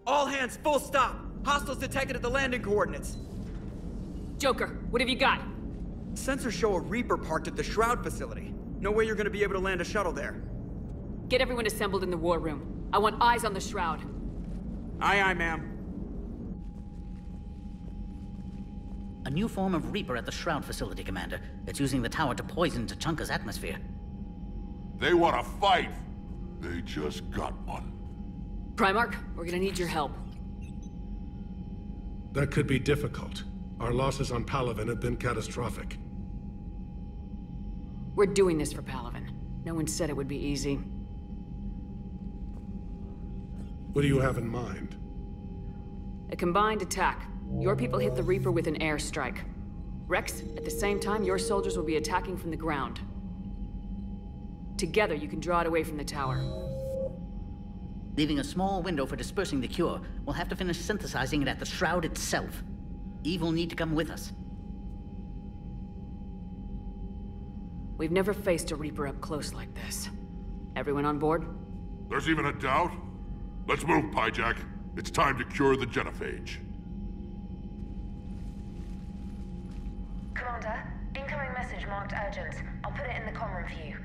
All hands, full stop! Hostiles detected at the landing coordinates. Joker, what have you got? Sensors show a Reaper parked at the Shroud facility. No way you're gonna be able to land a shuttle there. Get everyone assembled in the war room. I want eyes on the Shroud. Aye, aye, ma'am. A new form of Reaper at the Shroud facility, Commander. It's using the tower to poison Tachanka's atmosphere. They want to fight! They just got one. Primarch, we're gonna need your help. That could be difficult. Our losses on Palaven have been catastrophic. We're doing this for Palaven. No one said it would be easy. What do you have in mind? A combined attack. Your people hit the Reaper with an airstrike. Rex, at the same time, your soldiers will be attacking from the ground. Together, you can draw it away from the tower. Leaving a small window for dispersing the cure, we'll have to finish synthesizing it at the Shroud itself. Eve will need to come with us. We've never faced a Reaper up close like this. Everyone on board? There's even a doubt? Let's move, Pyjack. It's time to cure the genophage. Commander, incoming message marked urgent. I'll put it in the comm room for you.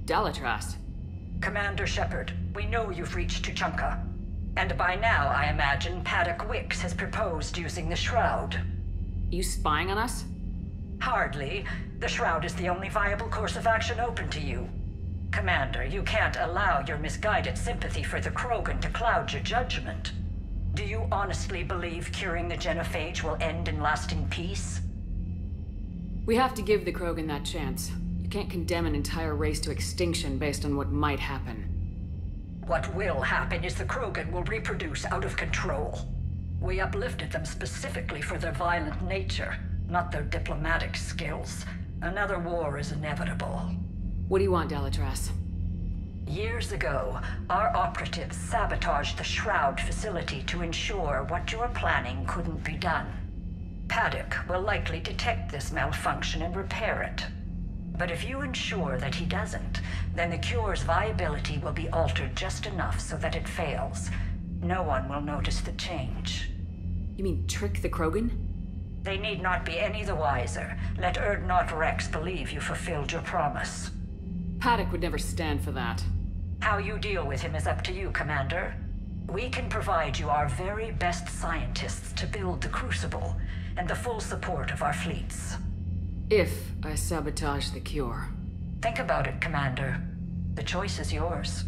Dalatrast. Commander Shepard, we know you've reached Tuchanka. And by now, I imagine Paddock Wicks has proposed using the Shroud. You spying on us? Hardly. The Shroud is the only viable course of action open to you. Commander, you can't allow your misguided sympathy for the Krogan to cloud your judgment. Do you honestly believe curing the genophage will end in lasting peace? We have to give the Krogan that chance. You can't condemn an entire race to extinction based on what might happen. What will happen is the Krogan will reproduce out of control. We uplifted them specifically for their violent nature, not their diplomatic skills. Another war is inevitable. What do you want, Dalatrast? Years ago, our operatives sabotaged the Shroud facility to ensure what you were planning couldn't be done. Paddock will likely detect this malfunction and repair it. But if you ensure that he doesn't, then the cure's viability will be altered just enough so that it fails. No one will notice the change. You mean trick the Krogan? They need not be any the wiser. Let Urdnot Rex believe you fulfilled your promise. Paddock would never stand for that. How you deal with him is up to you, Commander. We can provide you our very best scientists to build the Crucible, and the full support of our fleets. If I sabotage the cure. Think about it, Commander. The choice is yours.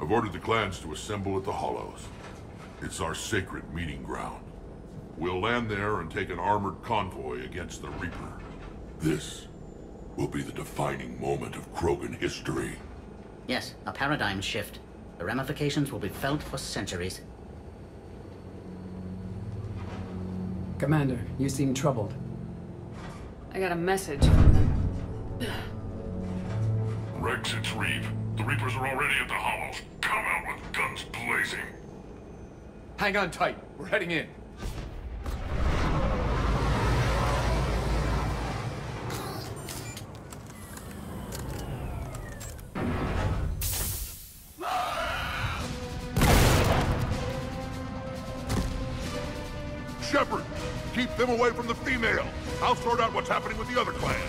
I've ordered the clans to assemble at the Hollows. It's our sacred meeting ground. We'll land there and take an armored convoy against the Reaper. This will be the defining moment of Krogan history. Yes, a paradigm shift. The ramifications will be felt for centuries. Commander, you seem troubled. I got a message from them. Rex, it's Reap. The Reapers are already at the Hollows. Come out with guns blazing. Hang on tight. We're heading in. Shepard, keep them away from the female. I'll sort out what's happening with the other clans.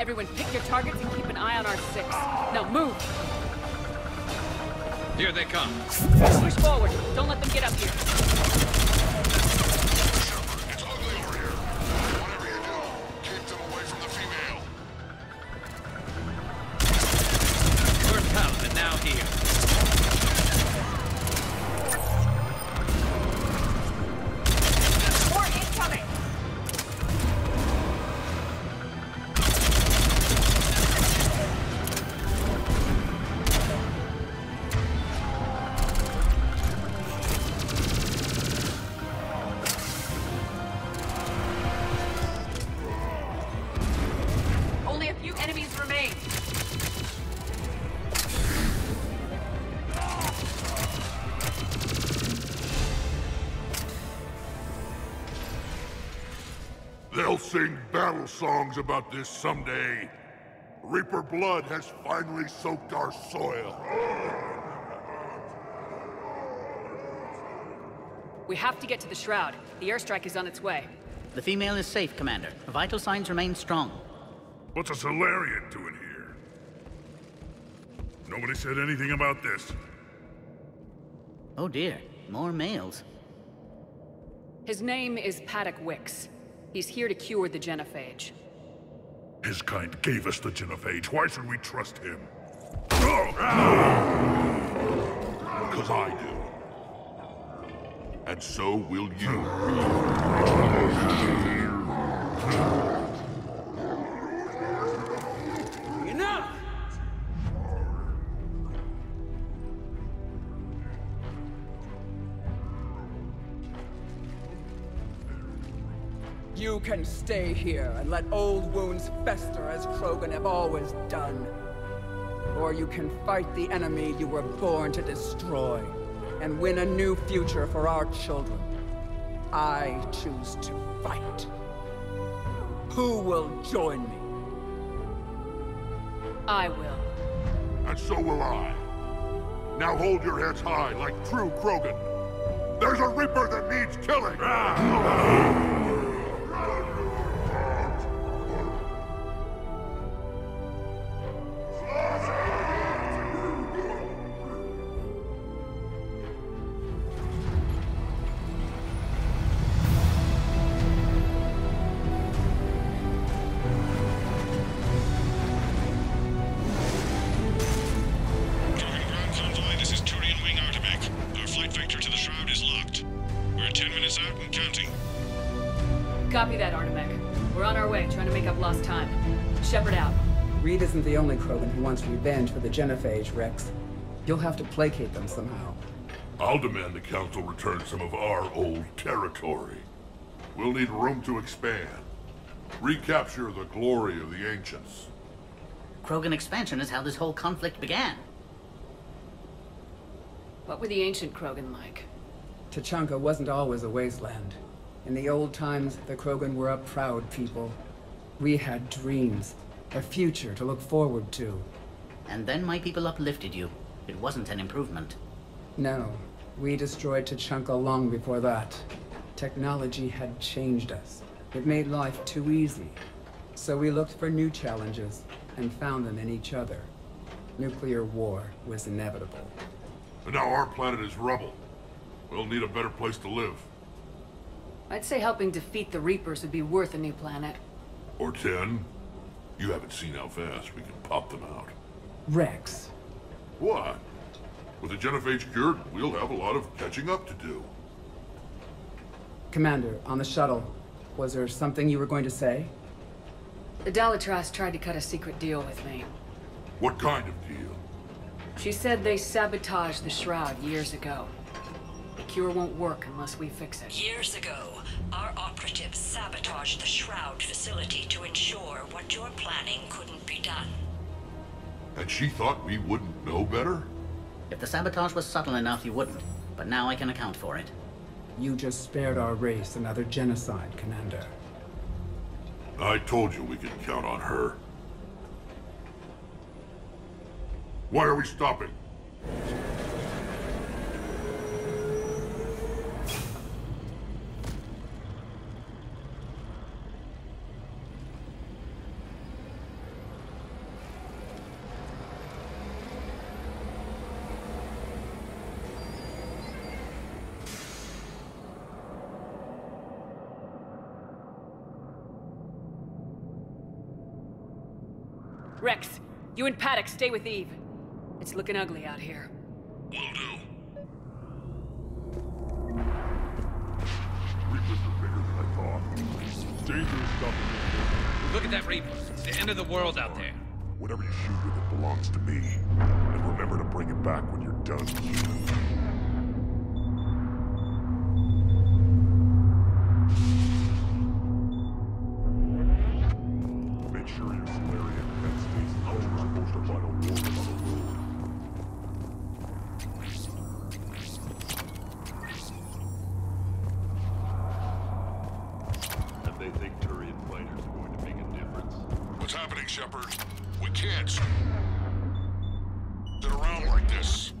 Everyone pick your targets and keep an eye on our 6. Now move! Here they come. Push forward. Don't let them get up here. Shepard, it's ugly over here. Whatever you do, keep them away from the female. We're Paladin now here. More incoming! Only a few enemies remain. They'll sing battle songs about this someday. Reaper blood has finally soaked our soil. We have to get to the Shroud. The airstrike is on its way. The female is safe, Commander. Vital signs remain strong. What's a Solarian doing here? Nobody said anything about this. Oh dear, more males. His name is Paddock Wicks. He's here to cure the genophage. His kind gave us the genophage. Why should we trust him? Because I do. And so will you. Enough! You can stay here and let old wounds fester as Krogan have always done. Or you can fight the enemy you were born to destroy and win a new future for our children. I choose to fight. Who will join me? I will. And so will I. Now hold your heads high like true Krogan. There's a Reaper that needs killing! Copy that, Artemek. We're on our way, trying to make up lost time. Shepard out. Reed isn't the only Krogan who wants revenge for the genophage, Rex. You'll have to placate them somehow. I'll demand the Council return some of our old territory. We'll need room to expand. Recapture the glory of the Ancients. Krogan expansion is how this whole conflict began. What were the ancient Krogan like? Tuchanka wasn't always a wasteland. In the old times, the Krogan were a proud people. We had dreams, a future to look forward to. And then my people uplifted you. It wasn't an improvement. No, we destroyed Tuchanka long before that. Technology had changed us. It made life too easy. So we looked for new challenges, and found them in each other. Nuclear war was inevitable. And now our planet is rubble. We'll need a better place to live. I'd say helping defeat the Reapers would be worth a new planet. Or 10. You haven't seen how fast we can pop them out. Rex. What? With the genophage cured, we'll have a lot of catching up to do. Commander, on the shuttle, was there something you were going to say? The Dalitras tried to cut a secret deal with me. What kind of deal? She said they sabotaged the Shroud years ago. The cure won't work unless we fix it. Years ago, our operatives sabotaged the Shroud facility to ensure what you're planning couldn't be done. And she thought we wouldn't know better? If the sabotage was subtle enough, you wouldn't. But now I can account for it. You just spared our race another genocide, Commander. I told you we could count on her. Why are we stopping? Rex, you and Paddock stay with Eve. It's looking ugly out here. Will do. Reapers are bigger than I thought. Dangerous stuff. Look at that Reaper. It's the end of the world out there. Whatever you shoot with it belongs to me. And remember to bring it back when you're done. Make sure your Solarian pet stays out of the most vital warrior on the road. And they think Turian fighters are going to make a difference. What's happening, Shepard? We can't sit around like this.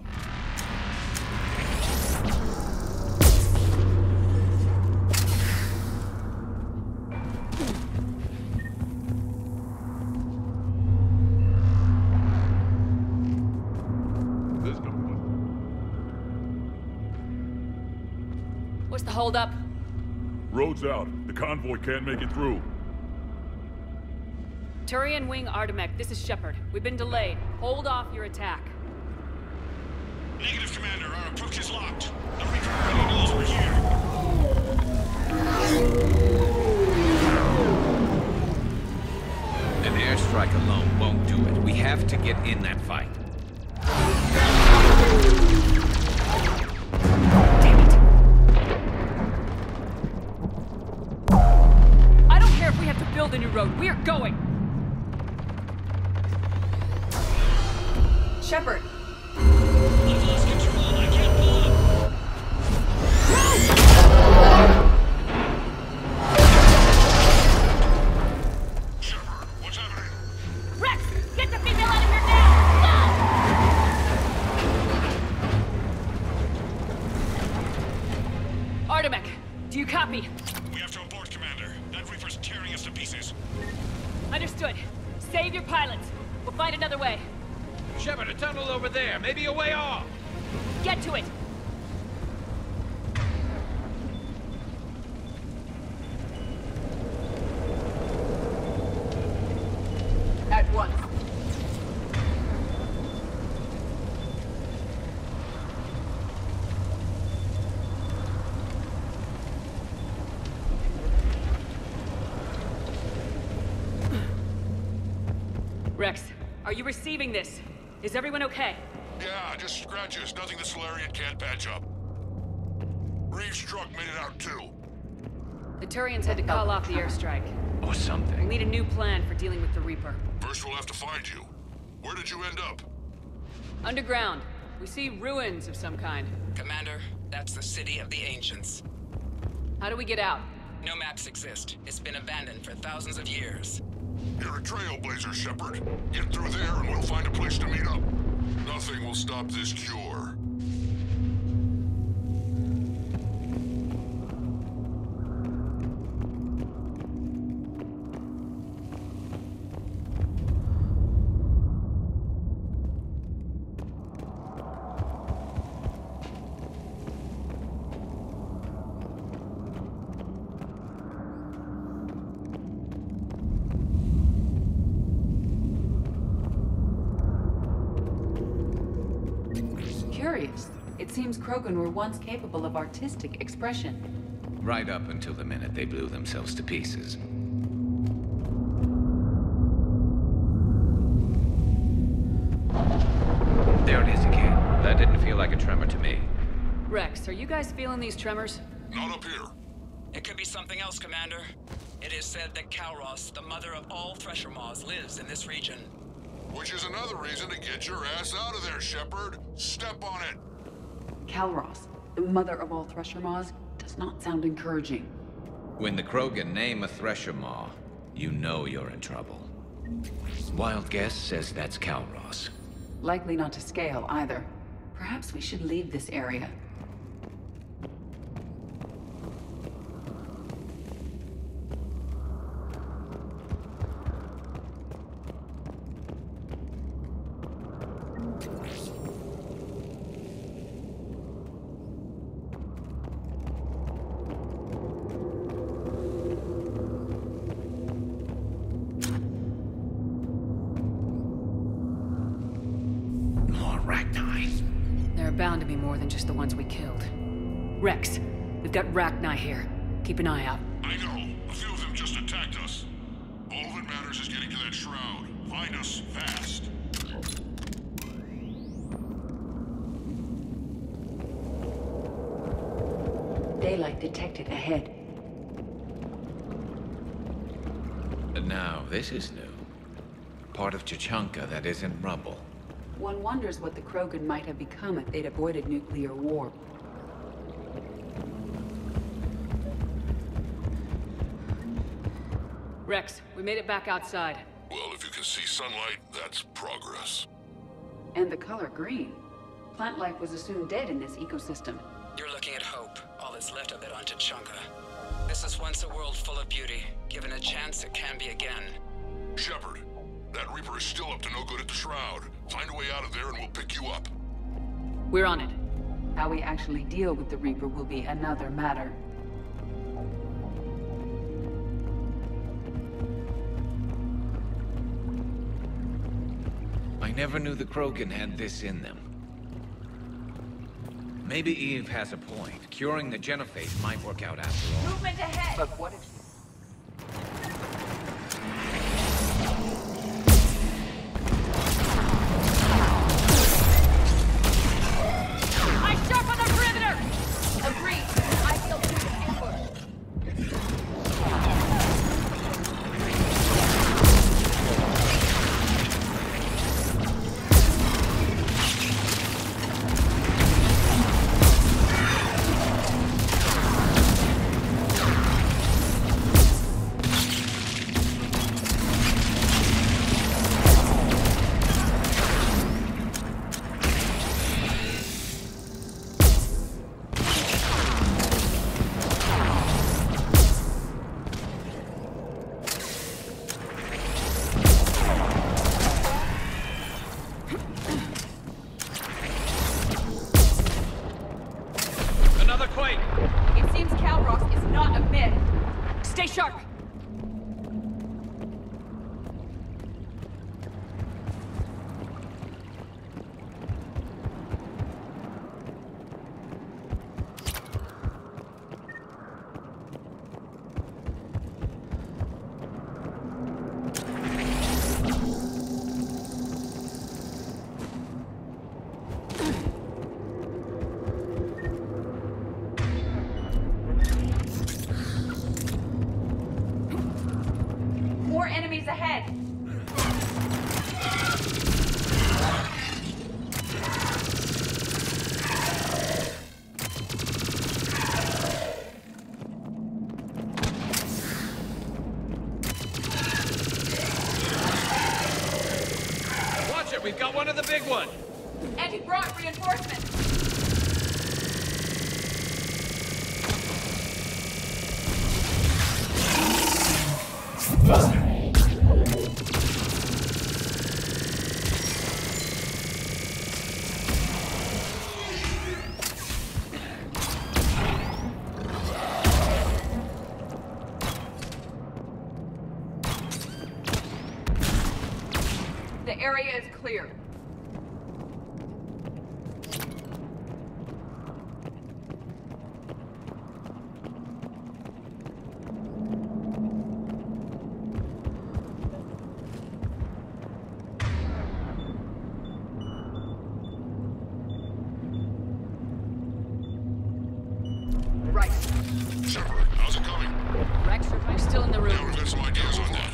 What's the holdup? Road's out. The convoy can't make it through. Turian Wing Artemek, this is Shepard. We've been delayed. Hold off your attack. Negative, Commander. Our approach is locked. The Reaper already knows we're here. An airstrike alone won't do it. We have to get in that fight. Damn it! I don't care if we have to build a new road. We are going! Shepard! I've lost control. I can't pull up. Shepard, what's happening? Rex! Get the female out of here now! Go! Artemek, do you copy? We have to abort, Commander. That Reaper's tearing us to pieces. Understood. Save your pilots. We'll find another way. Shepard, a tunnel over there. Maybe a way off. Get to it! At once. Rex, are you receiving this? Is everyone okay? Yeah, just scratches. Nothing the Solarian can't patch up. Reeves' truck made it out too. The Turians had to call off the airstrike. Or We'll something. need a new plan for dealing with the Reaper. First we'll have to find you. Where did you end up? Underground. We see ruins of some kind. Commander, that's the City of the Ancients. How do we get out? No maps exist. It's been abandoned for thousands of years. You're a trailblazer, Shepard. Get through there and we'll find a place to meet up. Nothing will stop this cure. It seems Krogan were once capable of artistic expression. Right up until the minute they blew themselves to pieces. There it is again. That didn't feel like a tremor to me. Rex, are you guys feeling these tremors? Not up here. It could be something else, Commander. It is said that Kalros, the mother of all Thresher Maws, lives in this region. Which is another reason to get your ass out of there, Shepard. Step on it. Kalros, the mother of all Thresher Maws, does not sound encouraging. When the Krogan name a Thresher Maw, you know you're in trouble. Wild guess says that's Kalros. Likely not to scale, either. Perhaps we should leave this area. Bound to be more than just the ones we killed. Rex, we've got Rachni here. Keep an eye out. I know. A few of them just attacked us. All that matters is getting to that shroud. Find us fast. Daylight detected ahead. Now, this is new. Part of Chichanka that isn't rubble. One wonders what the Krogan might have become if they'd avoided nuclear war. Rex, we made it back outside. Well, if you can see sunlight, that's progress. And the color green. Plant life was assumed dead in this ecosystem. You're looking at hope, all that's left of it on Chichanka. This is once a world full of beauty. Given a chance, it can be again. Shepard, that Reaper is still up to no good at the Shroud. Find a way out of there and we'll pick you up. We're on it. How we actually deal with the Reaper will be another matter. I never knew the Krogan had this in them. Maybe Eve has a point. Curing the Genophage might work out after all. Movement ahead! But what if... We've got one of the big ones! And he brought reinforcements! The area is clear. still in the room. Yeah, we've got some ideas on that.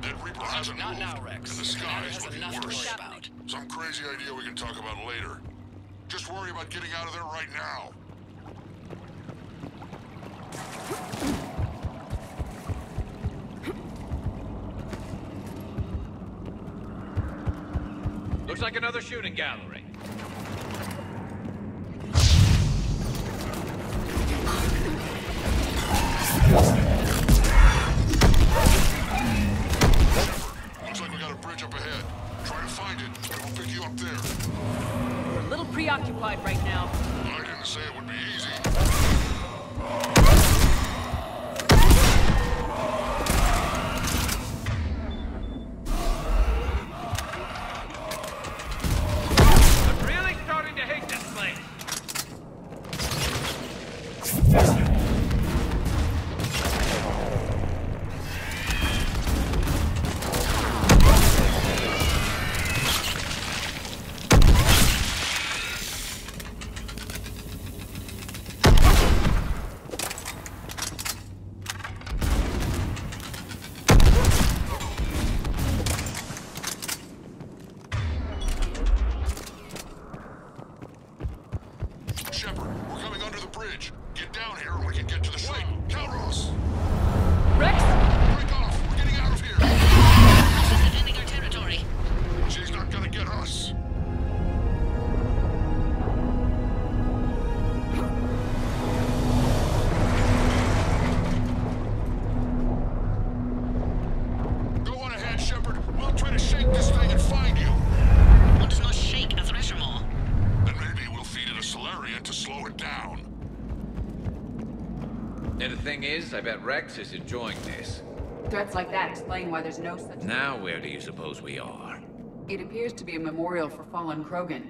That Reaper hasn't Not moved, now, Rex. and the sky is Has looking enough to worse. worry about. Some crazy idea we can talk about later. Just worry about getting out of there right now. Looks like another shooting gallery. Looks like we got a bridge up ahead. Try to find it, and we'll pick you up there. We're a little preoccupied right now. I didn't say it would be easy. I'm really starting to hate this place. Shepard, we're coming under the bridge. Get down here and we can get to the ship. Wait, Calros! Rex? Break off! We're getting out of here! She's defending our territory. She's not gonna get us. Go on ahead, Shepard. We'll try to shake this thing and find you. One does not shake a thresher maw. And maybe we'll feed it a Solarian to slow it down. And the thing is, I bet Rex is enjoying this. Threats like that explain why there's no such... Now where do you suppose we are? It appears to be a memorial for fallen Krogan.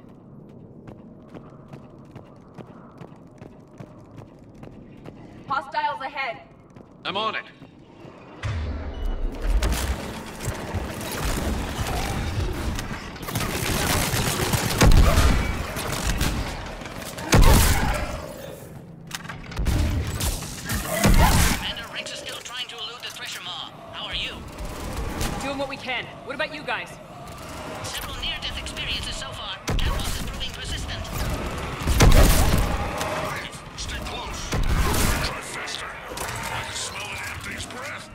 Hostiles ahead! I'm on it. Commander, Rex is still trying to elude the thresher maw. How are you? Doing what we can. What about you guys? Several near-death experiences so far. Calros is proving persistent. Dave, stay close. Try faster. I can smell the damn thing's breath.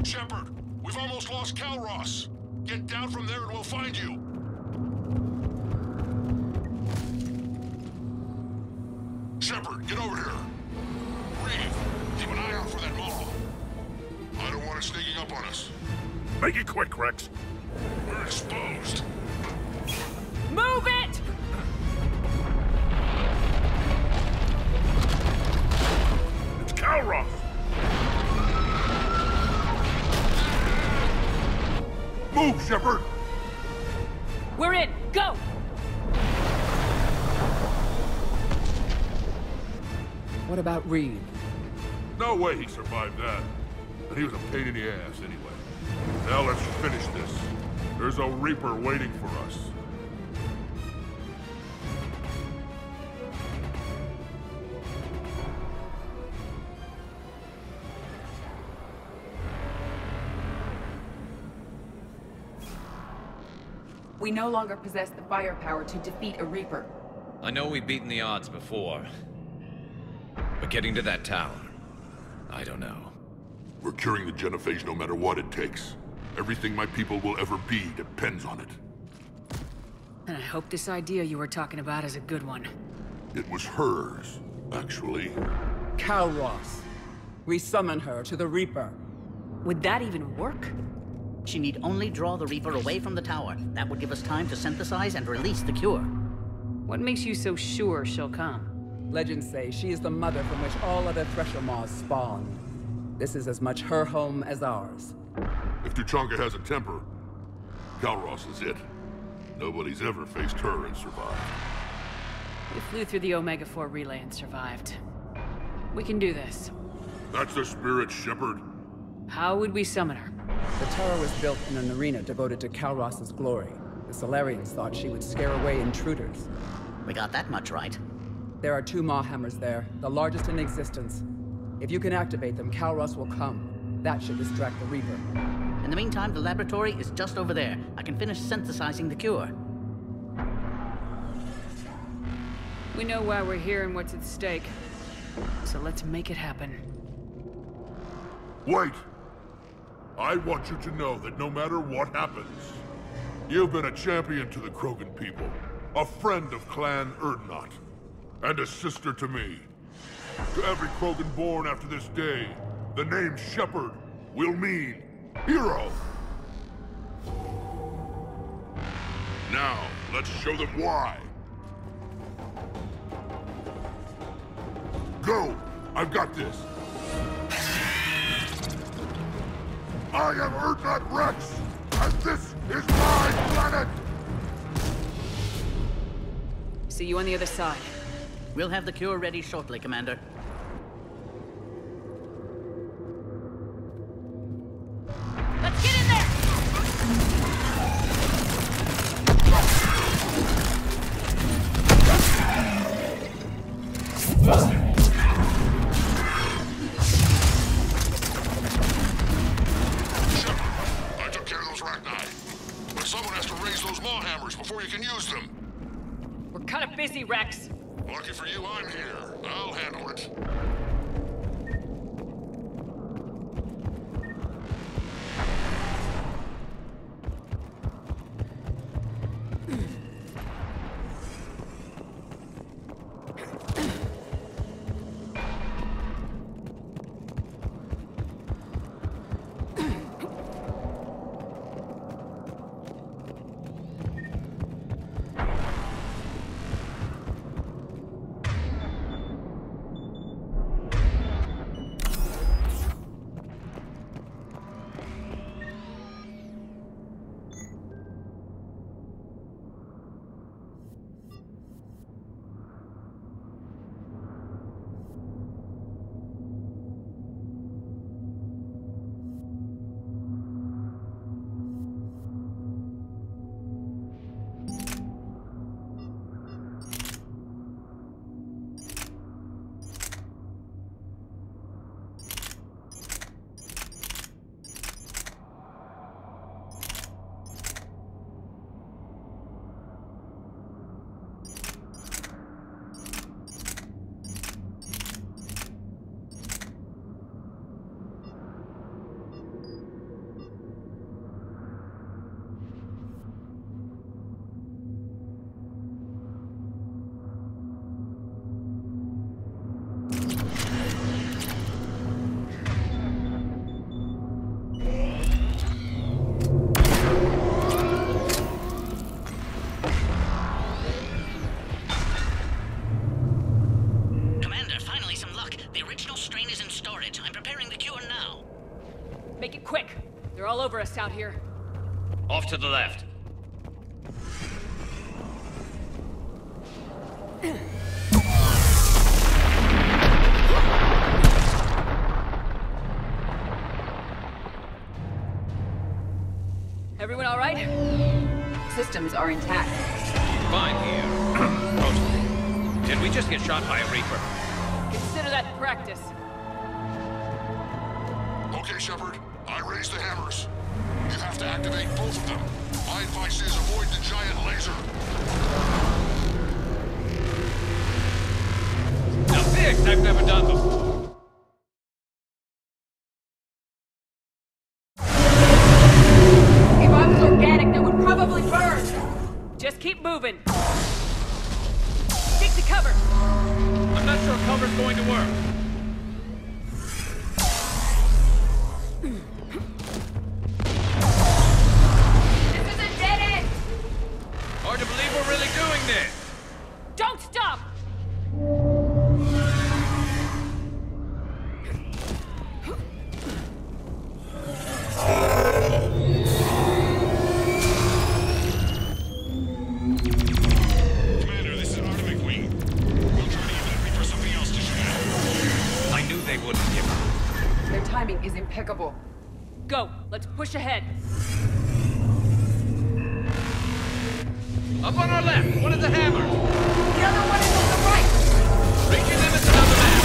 Shepard, we've almost lost Calros. Get down from there and we'll find you. Shepard, get over here. Reeve, keep an eye out for that mall. I don't want it sneaking up on us. Make it quick, Rex. We're exposed. Move it! It's Calros! Move, Shepard! We're in! Go! What about Reeve? No way he survived that. And he was a pain in the ass anyway. Now let's finish this. There's a Reaper waiting for us. We no longer possess the firepower to defeat a Reaper. I know we've beaten the odds before. But getting to that tower, I don't know. We're curing the genophage no matter what it takes. Everything my people will ever be depends on it. And I hope this idea you were talking about is a good one. It was hers, actually. Calros. We summon her to the Reaper. Would that even work? She need only draw the Reaper away from the tower. That would give us time to synthesize and release the cure. What makes you so sure she'll come? Legends say she is the mother from which all other Thresher Maws spawned. This is as much her home as ours. If Tuchanka has a temper, Kalros is it. Nobody's ever faced her and survived. We flew through the Omega-4 relay and survived. We can do this. That's the spirit, Shepard. How would we summon her? The tower was built in an arena devoted to Kalros's glory. The Solarians thought she would scare away intruders. We got that much right. There are 2 Maw hammers there, the largest in existence. If you can activate them, Kalros will come. That should distract the Reaper. In the meantime, the laboratory is just over there. I can finish synthesizing the cure. We know why we're here and what's at stake. So let's make it happen. Wait! I want you to know that no matter what happens, you've been a champion to the Krogan people, a friend of Clan Erdnot, and a sister to me. To every Krogan born after this day, the name Shepard will mean hero. Now, let's show them why. Go! I've got this! I am Erdnot Rex, and this is my planet! See you on the other side. We'll have the cure ready shortly, Commander. Let's get in there! I took care of those Rachni. But someone has to raise those Maw hammers before you can use them. We're kind of busy, Rex. Lucky for you, I'm here. I'll handle it. Make it quick. They're all over us out here. Off to the left. Everyone all right? Systems are intact. Fine here. Mostly. Did we just get shot by a Reaper? Consider that practice. Okay, Shepard. I raised the hammers. You have to activate both of them. My advice is avoid the giant laser. Now this I've never done before. If I was organic, that would probably burn. Just keep moving. Stick to cover. I'm not sure cover's going to work. Hard to believe we're really doing this! Don't stop! Commander, this is Artemis Wing. We'll try to give that Reaper something else to shoot at. I knew they wouldn't give up. Their timing is impeccable. Go, let's push ahead. Up on our left, one of the hammers! The other one is on the right! Reaching limits on the map!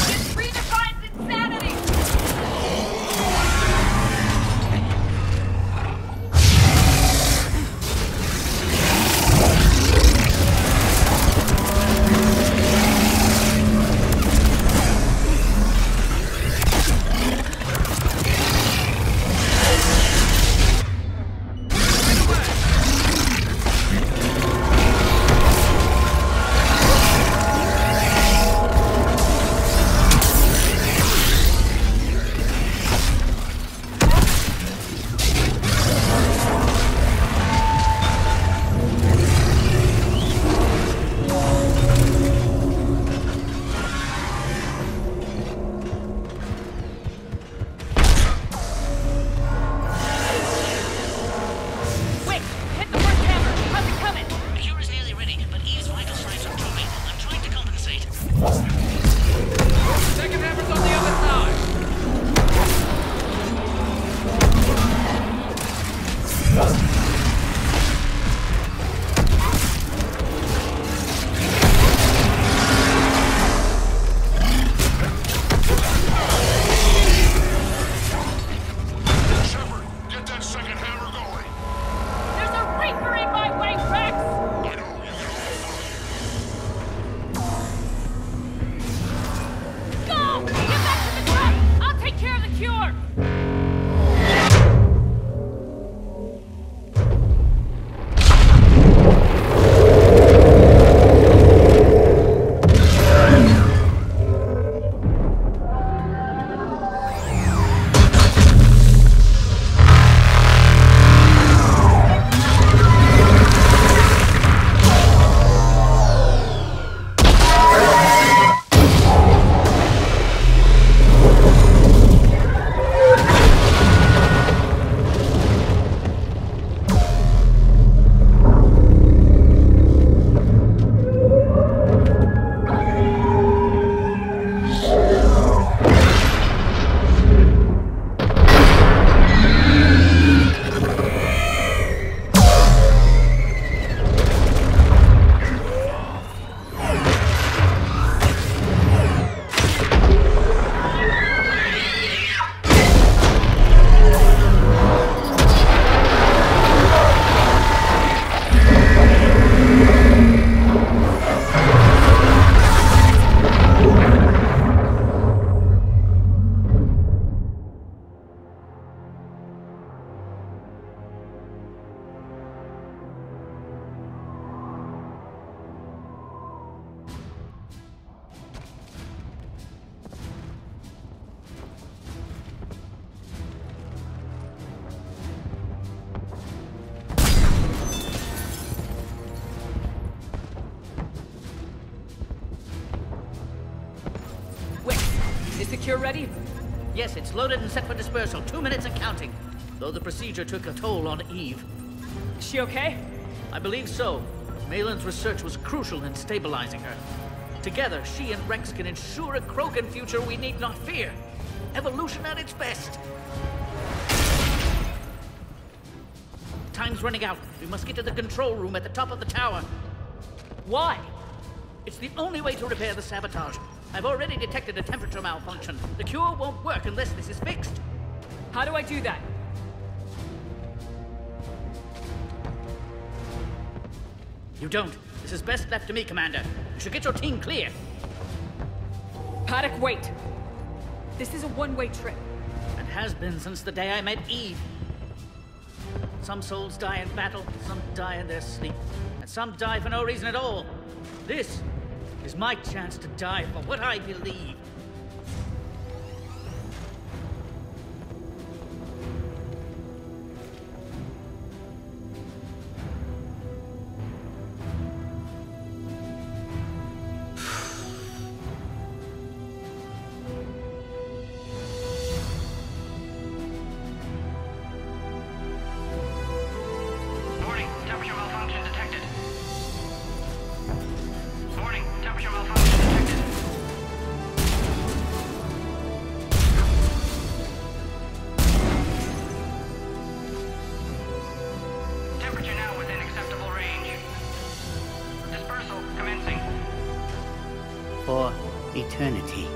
This redefines insanity! Second hammer's on the other side! Shepard, get that second hammer going. There's a Reaper in my way, Rex! I know, you can all Go! Get back to the truck! I'll take care of the cure! Is the cure ready? Yes, it's loaded and set for dispersal. 2 minutes and counting. Though the procedure took a toll on Eve. Is she okay? I believe so. Malin's research was crucial in stabilizing her. Together, she and Rex can ensure a Krogan future we need not fear. Evolution at its best. Time's running out. We must get to the control room at the top of the tower. Why? It's the only way to repair the sabotage. I've already detected a temperature malfunction. The cure won't work unless this is fixed. How do I do that? You don't. This is best left to me, Commander. You should get your team clear. Paddock, wait. This is a one-way trip. And has been since the day I met Eve. Some souls die in battle, some die in their sleep, and some die for no reason at all. This is my chance to die for what I believe. eternity.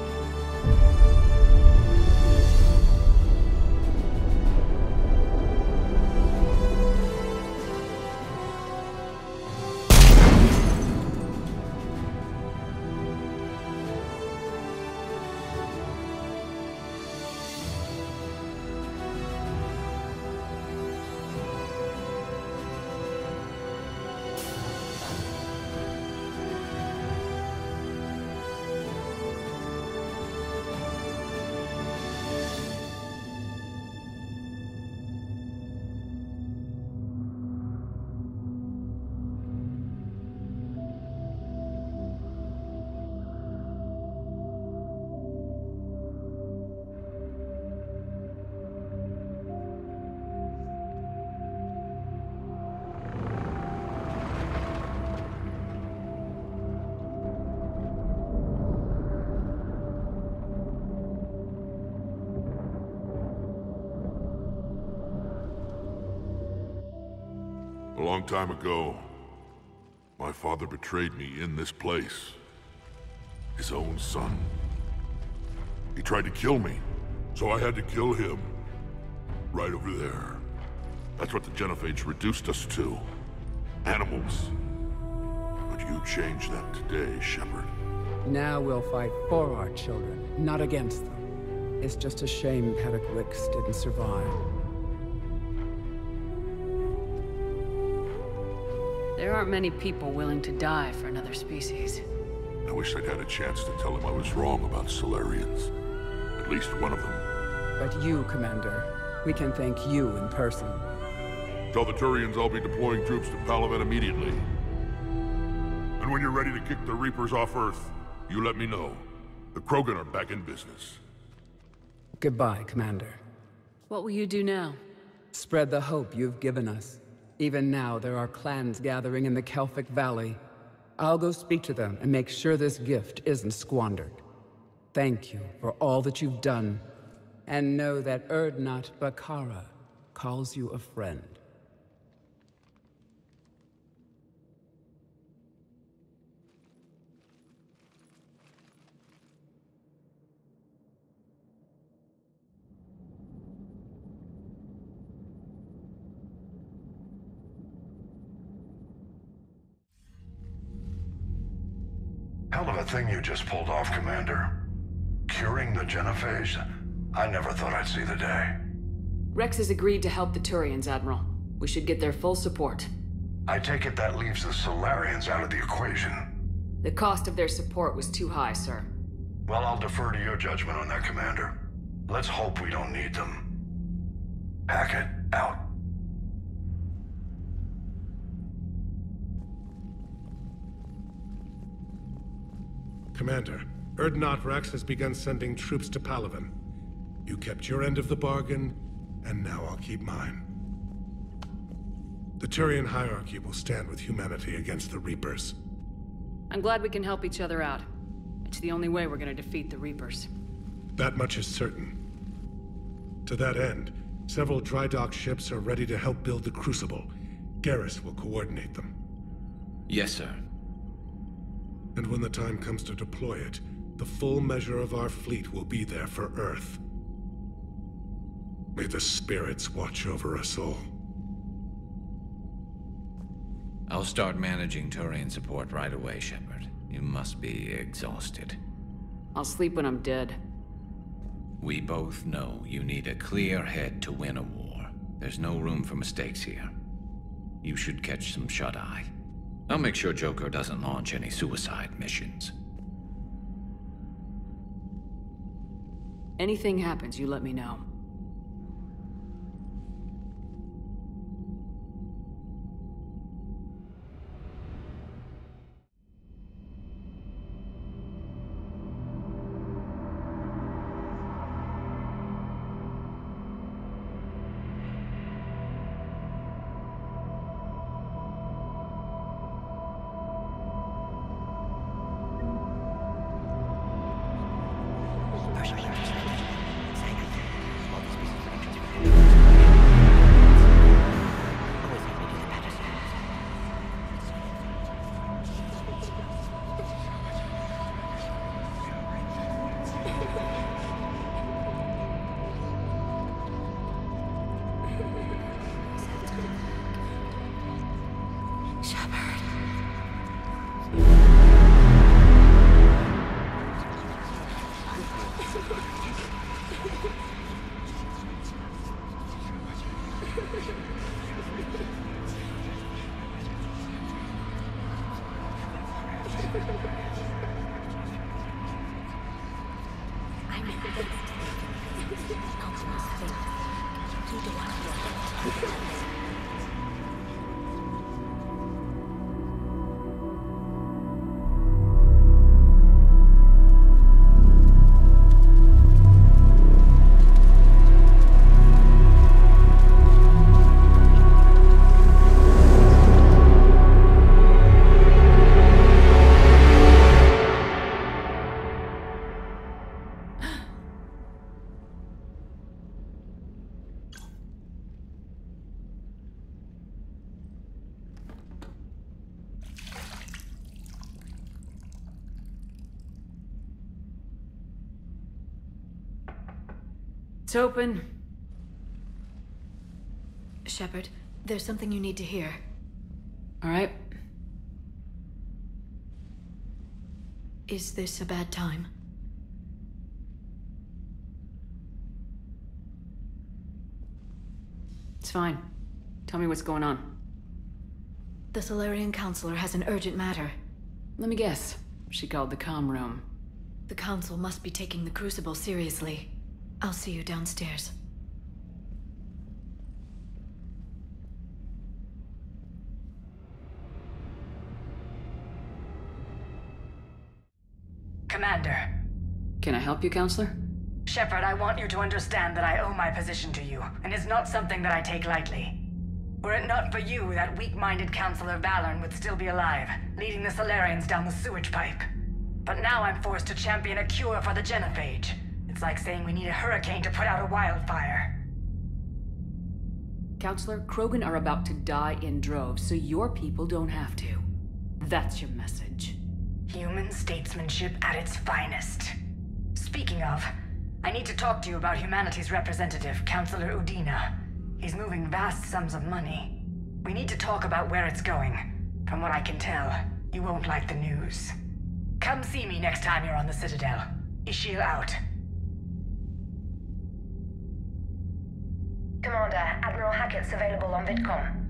A long time ago, my father betrayed me in this place. His own son. He tried to kill me, so I had to kill him. Right over there. That's what the Genophage reduced us to. Animals. But you changed that today, Shepard. Now we'll fight for our children, not against them. It's just a shame Paddock Wicks didn't survive. There aren't many people willing to die for another species. I wish I'd had a chance to tell him I was wrong about Solarians. At least one of them. But you, Commander, we can thank you in person. Tell the Turians I'll be deploying troops to Palaven immediately. And when you're ready to kick the Reapers off Earth, you let me know. The Krogan are back in business. Goodbye, Commander. What will you do now? Spread the hope you've given us. Even now, there are clans gathering in the Kelphic Valley. I'll go speak to them and make sure this gift isn't squandered. Thank you for all that you've done. And know that Urdnot Bakara calls you a friend. Hell of a thing you just pulled off, Commander. Curing the Genophage? I never thought I'd see the day. Rex has agreed to help the Turians, Admiral. We should get their full support. I take it that leaves the Solarians out of the equation. The cost of their support was too high, sir. Well, I'll defer to your judgment on that, Commander. Let's hope we don't need them. Hackett, out. Commander, Urdnot Rex has begun sending troops to Palaven. You kept your end of the bargain, and now I'll keep mine. The Turian hierarchy will stand with humanity against the Reapers. I'm glad we can help each other out. It's the only way we're gonna defeat the Reapers. That much is certain. To that end, several dry dock ships are ready to help build the Crucible. Garrus will coordinate them. Yes, sir. And when the time comes to deploy it, the full measure of our fleet will be there for Earth. May the spirits watch over us all. I'll start managing Turian support right away, Shepard. You must be exhausted. I'll sleep when I'm dead. We both know you need a clear head to win a war. There's no room for mistakes here. You should catch some shut-eye. I'll make sure Joker doesn't launch any suicide missions. Anything happens, you let me know. It's open. Shepard, there's something you need to hear. All right. Is this a bad time? It's fine. Tell me what's going on. The Solarian Counselor has an urgent matter. Let me guess. She called the comm room. The Council must be taking the Crucible seriously. I'll see you downstairs. Commander. Can I help you, Counselor? Shepard, I want you to understand that I owe my position to you, and it's not something that I take lightly. Were it not for you, that weak-minded Counselor Valorn would still be alive, leading the Solarians down the sewage pipe. But now I'm forced to champion a cure for the genophage. It's like saying we need a hurricane to put out a wildfire. Counselor, Krogan are about to die in droves, so your people don't have to. That's your message. Human statesmanship at its finest. Speaking of, I need to talk to you about humanity's representative, Counselor Udina. He's moving vast sums of money. We need to talk about where it's going. From what I can tell, you won't like the news. Come see me next time you're on the Citadel. Ishil out. Commander, Admiral Hackett's available on VidCom.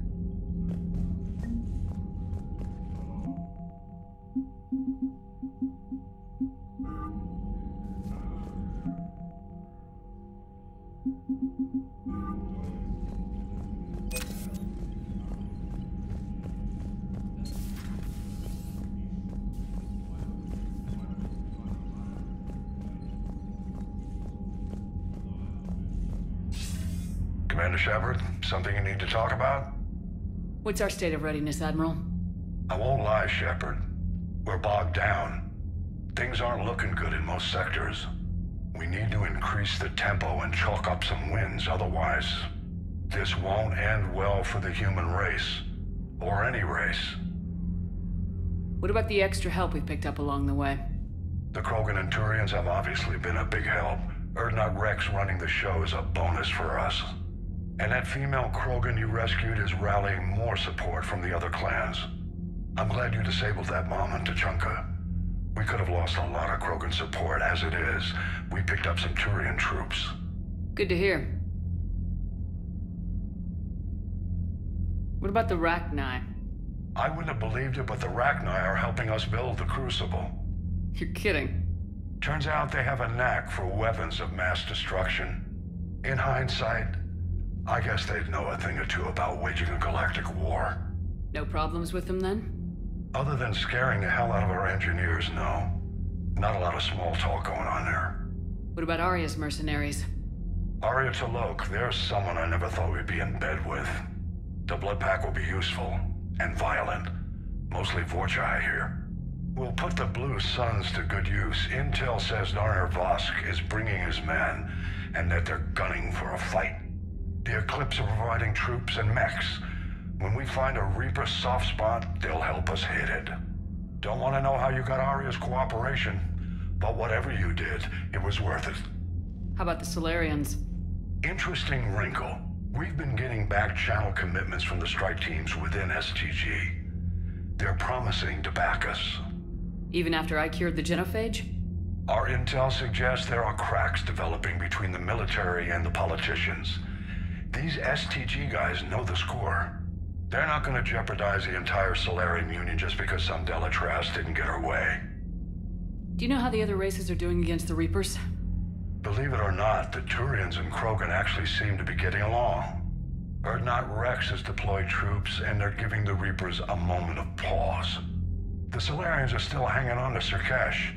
Commander Shepard, something you need to talk about? What's our state of readiness, Admiral? I won't lie, Shepard. We're bogged down. Things aren't looking good in most sectors. We need to increase the tempo and chalk up some wins, otherwise this won't end well for the human race. Or any race. What about the extra help we picked up along the way? The Krogan and Turians have obviously been a big help. Urdnot Rex running the show is a bonus for us. And that female Krogan you rescued is rallying more support from the other clans. I'm glad you disabled that bomb on Tuchanka. We could have lost a lot of Krogan support. As it is, we picked up some Turian troops. Good to hear. What about the Rachni? I wouldn't have believed it, but the Rachni are helping us build the Crucible. You're kidding. Turns out they have a knack for weapons of mass destruction. In hindsight, I guess they'd know a thing or two about waging a galactic war. No problems with them, then? Other than scaring the hell out of our engineers, no. Not a lot of small talk going on there. What about Arya's mercenaries? Arya T'Lok, there's someone I never thought we'd be in bed with. The Blood Pack will be useful, and violent. Mostly Vorcha here. We'll put the Blue Suns to good use. Intel says Narner Vosk is bringing his men, and that they're gunning for a fight. The Eclipse are providing troops and mechs. When we find a Reaper soft spot, they'll help us hit it. Don't want to know how you got Arya's cooperation, but whatever you did, it was worth it. How about the Solarians? Interesting wrinkle. We've been getting back channel commitments from the strike teams within STG. They're promising to back us. Even after I cured the genophage? Our intel suggests there are cracks developing between the military and the politicians. These STG guys know the score. They're not going to jeopardize the entire Solarian Union just because some Delatras didn't get her way. Do you know how the other races are doing against the Reapers? Believe it or not, the Turians and Krogan actually seem to be getting along. Urdnot Rex has deployed troops, and they're giving the Reapers a moment of pause. The Solarians are still hanging on to Sirkesh,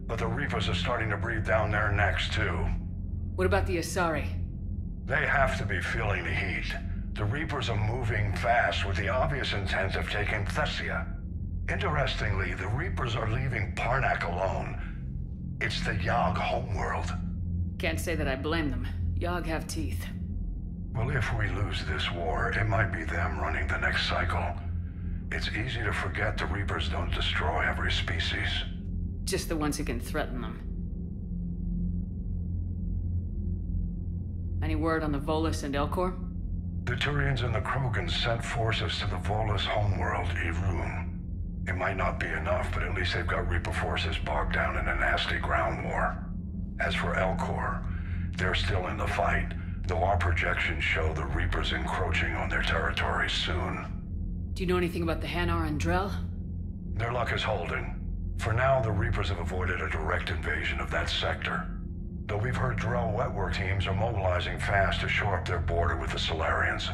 but the Reapers are starting to breathe down their necks too. What about the Asari? They have to be feeling the heat. The Reapers are moving fast with the obvious intent of taking Thessia. Interestingly, the Reapers are leaving Parnak alone. It's the Yogg homeworld. Can't say that I blame them. Yogg have teeth. Well, if we lose this war, it might be them running the next cycle. It's easy to forget the Reapers don't destroy every species. Just the ones who can threaten them. Any word on the Volus and Elcor? The Turians and the Krogans sent forces to the Volus homeworld, Irun. It might not be enough, but at least they've got Reaper forces bogged down in a nasty ground war. As for Elcor, they're still in the fight, though our projections show the Reapers encroaching on their territory soon. Do you know anything about the Hanar and Drell? Their luck is holding. For now, the Reapers have avoided a direct invasion of that sector. Though we've heard Drell wetwork teams are mobilizing fast to shore up their border with the Solarians.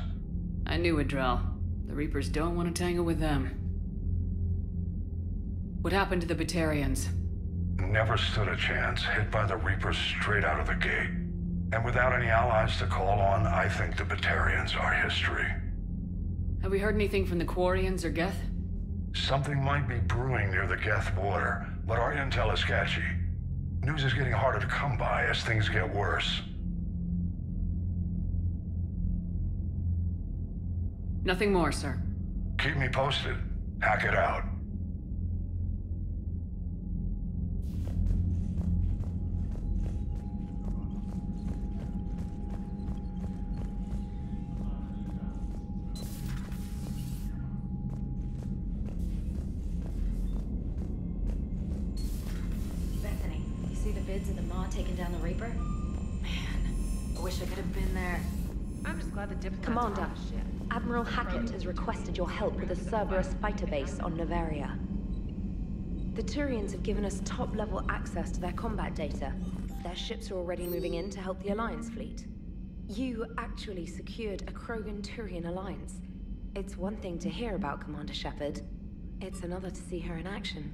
I knew it, Drell. The Reapers don't want to tangle with them. What happened to the Batarians? Never stood a chance, hit by the Reapers straight out of the gate. And without any allies to call on, I think the Batarians are history. Have we heard anything from the Quarians or Geth? Something might be brewing near the Geth border, but our intel is sketchy. News is getting harder to come by as things get worse. Nothing more, sir. Keep me posted. Hack it out. Of the Maw taking down the Reaper? Man, I wish I could have been there. I'm just glad the diplomats Commander, are on the ship. Admiral Hackett has requested your help with a Cerberus fighter base on Novaria. The Turians have given us top-level access to their combat data. Their ships are already moving in to help the Alliance fleet. You actually secured a Krogan-Turian alliance. It's one thing to hear about Commander Shepard. It's another to see her in action.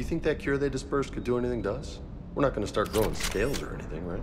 You think that cure they dispersed could do anything to us? We're not gonna start growing scales or anything, right?